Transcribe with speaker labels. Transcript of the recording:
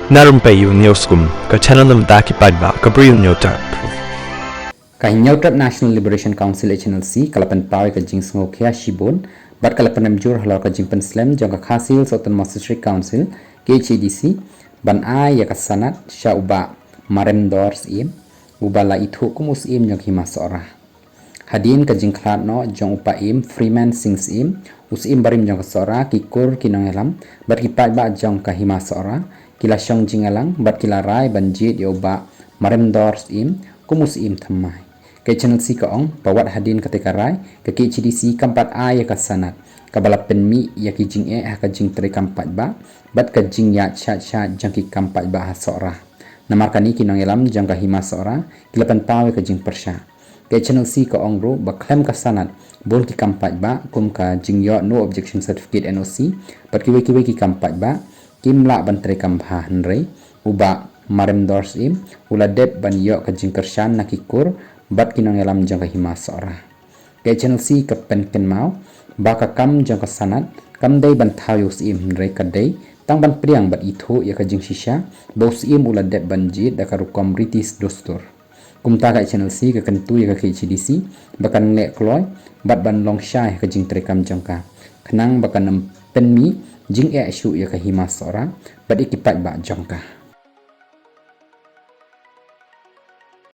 Speaker 1: Narum payu neoskum ka channel nam daki padba ka briu nyotap.
Speaker 2: Kahinyautrap National Liberation Council HNLC kalapan pawe ka jing sngokya shibon bat kalapan namjur halal ka jing penslam jong ka Khasil Autonomous District Council KHDC ban ay ya kasanat sya uba marem dors im uba la ithu kumus im jong hima sora hadin ka jing khlat no jong upa im Freeman Sings im us im barim jong ka sora kikur kinongelam bat kipat ba jong ka hima sora kila syong jingalang bat kila rai banjit ya uba marem dors im kumus im thamai ke channel si kaong bawat hadin ketika rai ke KHDC kampat a ya kasanat kabala penmi ya ki jing ka jing tri kampat ba bat ka jing ya cha cha jang ki kampat ba hasora namarkani kinong elam jang ka hima sora kilapan pawe ka jing persya ke channel si kaong ro ba klem kasanat bol ki kampat ba kum ka jing yo no objection certificate NOC bat ki kampat ba kimla ban tri kampha nrei uba marem dors im ula dep ban yo ka jing kersyan nakikur bat kinong elam jang ka hima sora ke channel si ka pen ken mau baka kam jang ka sanat kam dai ban thayus im re ka dai tang ban priang bat itho ya ka jing shisha bos im ula dep ban jit da ka rukom ritis dostur kumta ka channel si ka kentu ya ka KHDC bakan le kloy bat ban long shai ka jing trekam jang ka khnang bakan nam penmi jing e shu ya ka hima sora bat ikipat ba jang ka